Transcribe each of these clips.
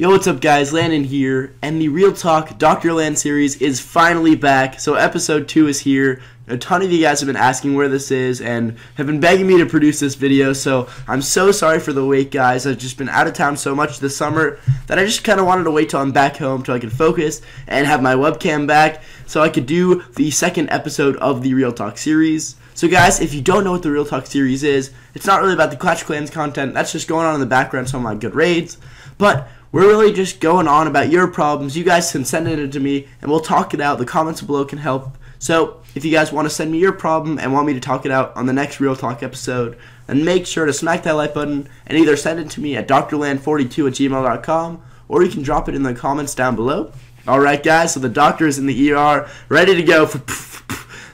Yo, what's up guys, Landon here, and the Real Talk Dr. Land series is finally back. So episode 2 is here. A ton of you guys have been asking where this is and have been begging me to produce this video, so I'm so sorry for the wait, guys. I've just been out of town so much this summer that I just kind of wanted to wait till I'm back home till I could focus and have my webcam back so I could do the second episode of the Real Talk series. So guys, if you don't know what the Real Talk series is, it's not really about the Clash of Clans content. That's just going on in the background, some of my good raids, but we're really just going on about your problems. You guys can send it in to me, and we'll talk it out. The comments below can help. So if you guys want to send me your problem and want me to talk it out on the next Real Talk episode, then make sure to smack that like button and either send it to me at drland42@gmail.com, or you can drop it in the comments down below. Alright guys, so the doctor is in the ER, ready to go for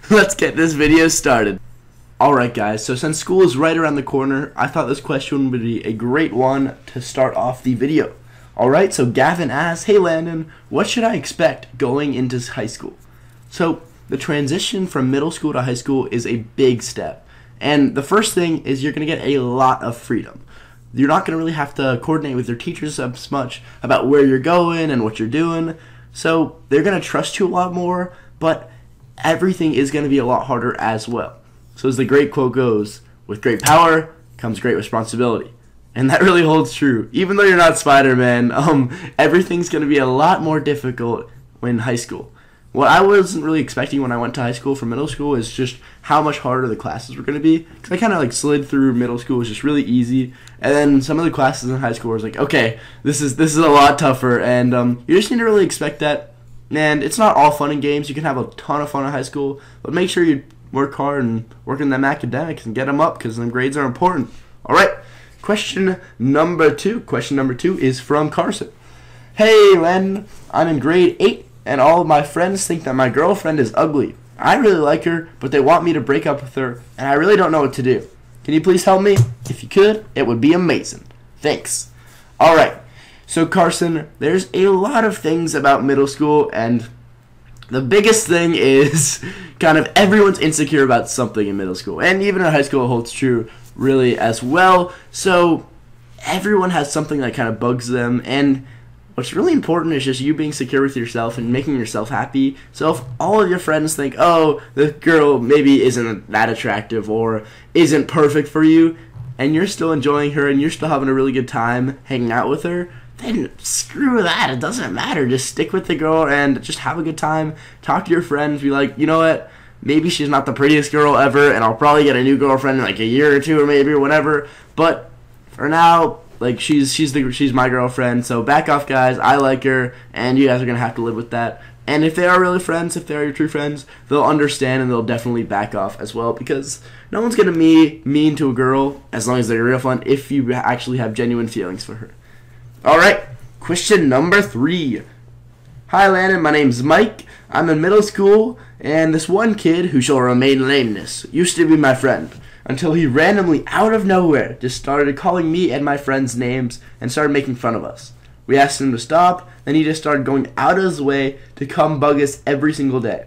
let's get this video started. Alright guys, so since school is right around the corner, I thought this question would be a great one to start off the video. Alright, so Gavin asks, hey Landon, what should I expect going into high school? So the transition from middle school to high school is a big step. And the first thing is you're going to get a lot of freedom. You're not going to really have to coordinate with your teachers as much about where you're going and what you're doing. So they're going to trust you a lot more, but everything is going to be a lot harder as well. So as the great quote goes, with great power comes great responsibility. And that really holds true. Even though you're not Spider-Man, everything's going to be a lot more difficult in high school. What I wasn't really expecting when I went to high school from middle school is just how much harder the classes were going to be. Because I kind of like slid through middle school, it was just really easy. And then some of the classes in high school was like, okay, this is a lot tougher. And you just need to really expect that. And it's not all fun and games. You can have a ton of fun in high school. But make sure you work hard and work on them academics and get them up because them grades are important. Alright. Question number 2. Question number 2 is from Carson. Hey, Len, I'm in grade 8, and all of my friends think that my girlfriend is ugly. I really like her, but they want me to break up with her, and I really don't know what to do. Can you please help me? If you could, it would be amazing. Thanks. Alright, so Carson, there's a lot of things about middle school, and the biggest thing is kind of everyone's insecure about something in middle school, and even in high school it holds true really as well. So everyone has something that kind of bugs them, and what's really important is just you being secure with yourself and making yourself happy. So if all of your friends think, oh, the girl maybe isn't that attractive or isn't perfect for you, and you're still enjoying her and you're still having a really good time hanging out with her, then screw that. It doesn't matter. Just stick with the girl and just have a good time. Talk to your friends. Be like, you know what? Maybe she's not the prettiest girl ever, and I'll probably get a new girlfriend in like a year or two or maybe or whatever. But for now, like she's my girlfriend. So back off, guys. I like her, and you guys are gonna have to live with that. And if they are really friends, if they are your true friends, they'll understand and they'll definitely back off as well, because no one's gonna be mean to a girl as long as they're real fun if you actually have genuine feelings for her. All right, question number 3. Hi Landon, my name's Mike. I'm in middle school, and this one kid, who shall remain nameless, used to be my friend, until he randomly, out of nowhere, just started calling me and my friends names and started making fun of us. We asked him to stop, then he just started going out of his way to come bug us every single day.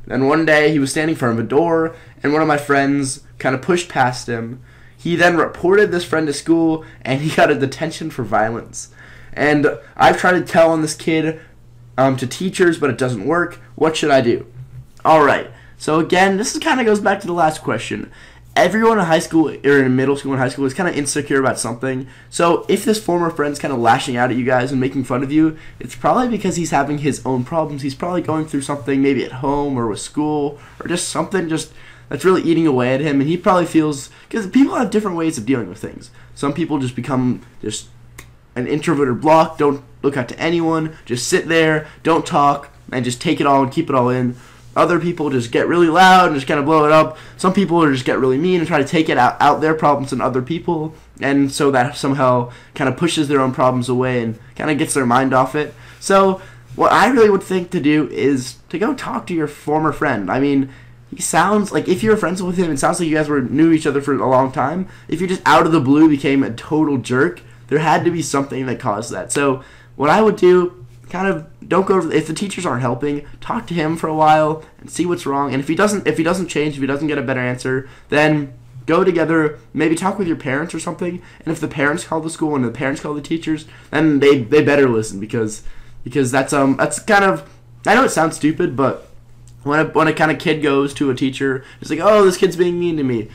Then one day, he was standing in front of a door, and one of my friends kind of pushed past him. He then reported this friend to school, and he got a detention for violence. And I've tried to tell on this kid to teachers, but it doesn't work. What should I do? Alright, so again, this kind of goes back to the last question. Everyone in high school, or in middle school and high school, is kind of insecure about something. So if this former friend's kind of lashing out at you guys and making fun of you, it's probably because he's having his own problems. He's probably going through something maybe at home or with school, or just something that's really eating away at him. And he probably feels, because people have different ways of dealing with things. Some people just become just an introvert or block, don't look out to anyone, just sit there, don't talk, and just take it all and keep it all in. Other people just get really loud and just kind of blow it up. Some people just get really mean and try to take it out their problems on other people, and so that somehow kind of pushes their own problems away and kind of gets their mind off it. So what I really would think to do is to go talk to your former friend. I mean, he sounds like, if you're friends with him, it sounds like you guys knew each other for a long time. If you just out of the blue became a total jerk, there had to be something that caused that. So what I would do, kind of don't go, if the teachers aren't helping, talk to him for a while and see what's wrong. And if he doesn't change, if he doesn't get a better answer, then go together, maybe talk with your parents or something, and if the parents call the school and the parents call the teachers, then they better listen, because that's kind of, I know it sounds stupid, but when a kind of kid goes to a teacher, it's like, oh, this kid's being mean to me.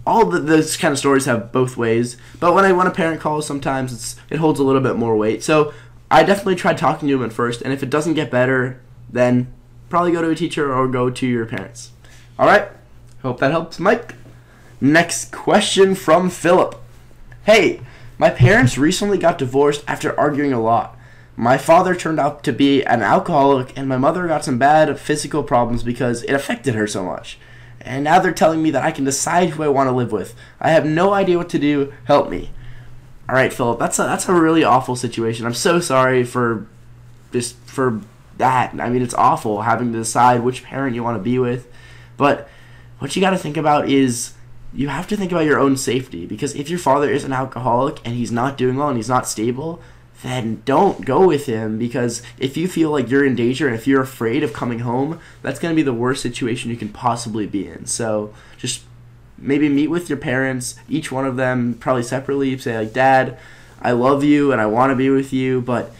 All those kind of stories have both ways, but when a parent calls, sometimes it holds a little bit more weight. So I definitely tried talking to him at first, and if it doesn't get better, then probably go to a teacher or go to your parents. All right, hope that helps, Mike. Next question from Philip. Hey, my parents recently got divorced after arguing a lot. My father turned out to be an alcoholic, and my mother got some bad physical problems because it affected her so much. And now they're telling me that I can decide who I want to live with. I have no idea what to do. Help me. All right, Philip, that's a really awful situation. I'm so sorry for that. I mean, it's awful having to decide which parent you want to be with. But what you got to think about is you have to think about your own safety, because if your father is an alcoholic and he's not doing well and he's not stable, then don't go with him, because if you feel like you're in danger and if you're afraid of coming home, that's going to be the worst situation you can possibly be in. So just maybe meet with your parents, each one of them, probably separately, say like, Dad, I love you and I want to be with you, but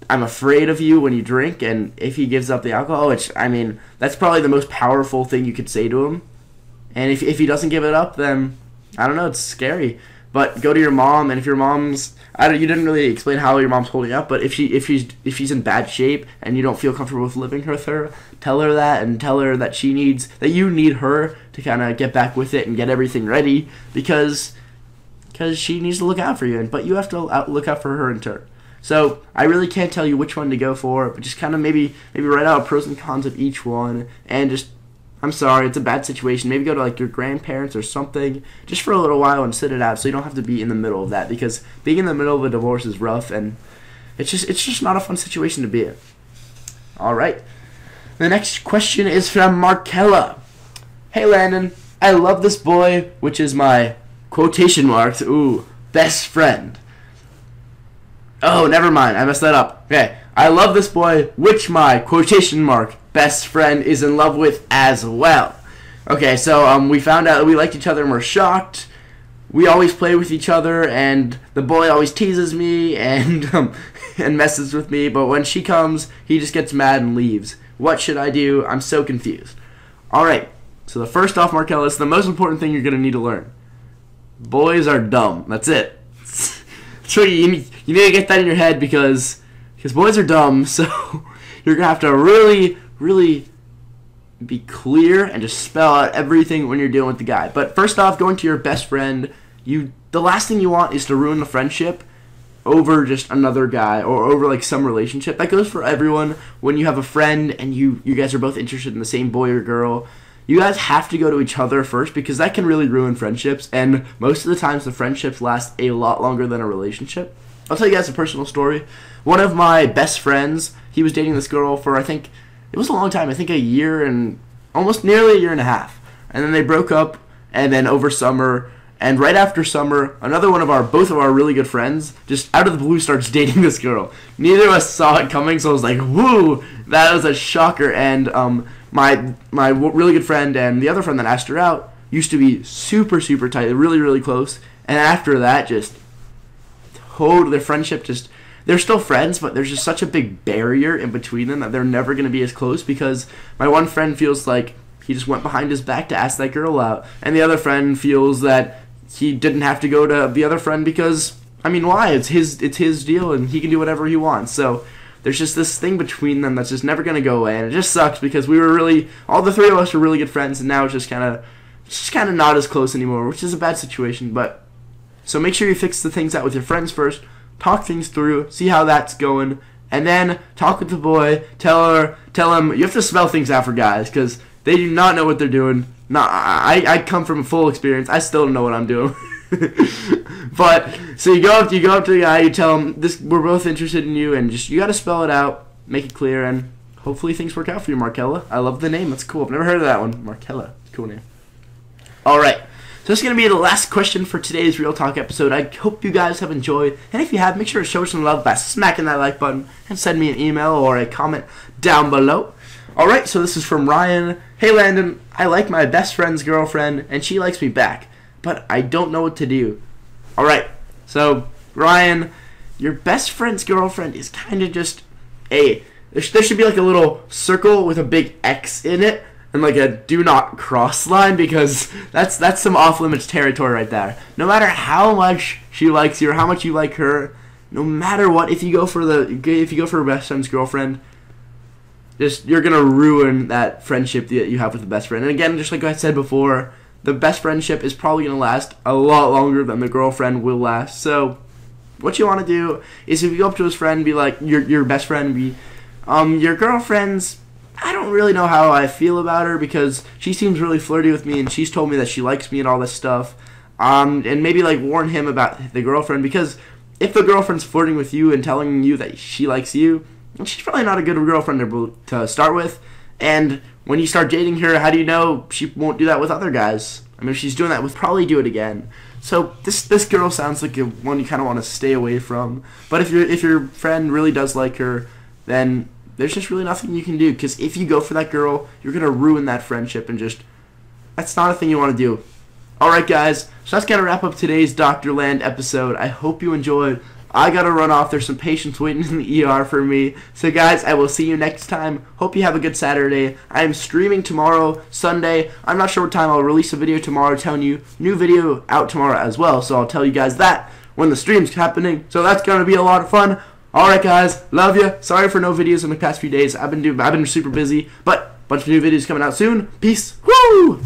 I'm afraid of you when you drink, and if he gives up the alcohol, which, I mean, that's probably the most powerful thing you could say to him. And if he doesn't give it up, then, I don't know, it's scary. But go to your mom, and if your mom's, you didn't really explain how your mom's holding up, but if she's in bad shape and you don't feel comfortable with living with her, tell her that, and tell her that you need her to kind of get back with it and get everything ready, because she needs to look out for you, but you have to look out for her in turn. So I really can't tell you which one to go for, but just kind of maybe write out pros and cons of each one, and just, I'm sorry, it's a bad situation. Maybe go to like your grandparents or something just for a little while and sit it out, so you don't have to be in the middle of that, because being in the middle of a divorce is rough, and it's just not a fun situation to be in. All right. The next question is from Markella. Hey Landon, I love this boy, which is my quotation marks, best friend. Oh, never mind, I messed that up. Okay. I love this boy, which my quotation mark best friend is in love with as well. Okay, so we found out that we liked each other and we're shocked. We always play with each other, and the boy always teases me and and messes with me, but when she comes, he just gets mad and leaves. What should I do? I'm so confused. Alright, so the first off, Marcellus, the most important thing you're going to need to learn. Boys are dumb. That's it. So you need to get that in your head, because boys are dumb, so you're going to have to really, really be clear and just spell out everything when you're dealing with the guy. But first off, going to your best friend, the last thing you want is to ruin the friendship over just another guy or over like some relationship. That goes for everyone. When you have a friend and you guys are both interested in the same boy or girl, you guys have to go to each other first, because that can really ruin friendships, and most of the times the friendships last a lot longer than a relationship. I'll tell you guys a personal story. One of my best friends, he was dating this girl for, I think, it was a long time, I think a year and almost nearly a year and a half. And then they broke up, and then over summer, and right after summer, another one of both of our really good friends, just out of the blue starts dating this girl. Neither of us saw it coming, so I was like, woo, that was a shocker. And my really good friend and the other friend that asked her out used to be super, super tight, really, really close. And after that, their friendship they're still friends, but there's just such a big barrier in between them that they're never going to be as close, because my one friend feels like he just went behind his back to ask that girl out, and the other friend feels that he didn't have to go to the other friend because, I mean, why? It's his deal, and he can do whatever he wants. So there's just this thing between them that's just never going to go away, and it just sucks, because all the three of us were really good friends, and now it's just kind of not as close anymore, which is a bad situation. But so make sure you fix the things out with your friends first, talk things through, see how that's going, and then talk with the boy, tell him, you have to spell things out for guys, because they do not know what they're doing. I come from a full experience, I still don't know what I'm doing. But, so you go up to the guy, you tell him, we're both interested in you, and you gotta spell it out, make it clear, and hopefully things work out for you, Markella. I love the name, that's cool, I've never heard of that one, Markella, cool name. Alright. So this is going to be the last question for today's Real Talk episode. I hope you guys have enjoyed. And if you have, make sure to show some love by smacking that like button and send me an email or a comment down below. Alright, so this is from Ryan. Hey Landon, I like my best friend's girlfriend and she likes me back, but I don't know what to do. Alright, so Ryan, your best friend's girlfriend is kind of just there should be like a little circle with a big X in it and like a do not cross line, because that's some off limits territory right there. No matter how much she likes you or how much you like her, no matter what, if you go for her best friend's girlfriend, you're gonna ruin that friendship that you have with the best friend. And again, just like I said before, the best friendship is probably gonna last a lot longer than the girlfriend will last. So what you want to do is, if you go up to his friend, be like, your best friend, your girlfriend's, I don't really know how I feel about her because she seems really flirty with me and she's told me that she likes me and all this stuff. And maybe like warn him about the girlfriend, because if the girlfriend's flirting with you and telling you that she likes you, she's probably not a good girlfriend to start with. And when you start dating her, how do you know she won't do that with other guys? I mean, if she's doing that, we'll probably do it again. So this girl sounds like one you kind of want to stay away from. But if your friend really does like her, then there's just really nothing you can do. Because if you go for that girl, you're gonna ruin that friendship, and that's not a thing you want to do. Alright guys, so that's gonna wrap up today's Dr. Land episode. I hope you enjoyed. I gotta run off. There's some patients waiting in the ER for me. So guys, I will see you next time. Hope you have a good Saturday. I am streaming tomorrow, Sunday. I'm not sure what time. I'll release a video tomorrow telling you new video out tomorrow as well. So I'll tell you guys that when the stream's happening. So that's gonna be a lot of fun. Alright guys, love you. Sorry for no videos in the past few days. I've been super busy, but a bunch of new videos coming out soon. Peace. Woo!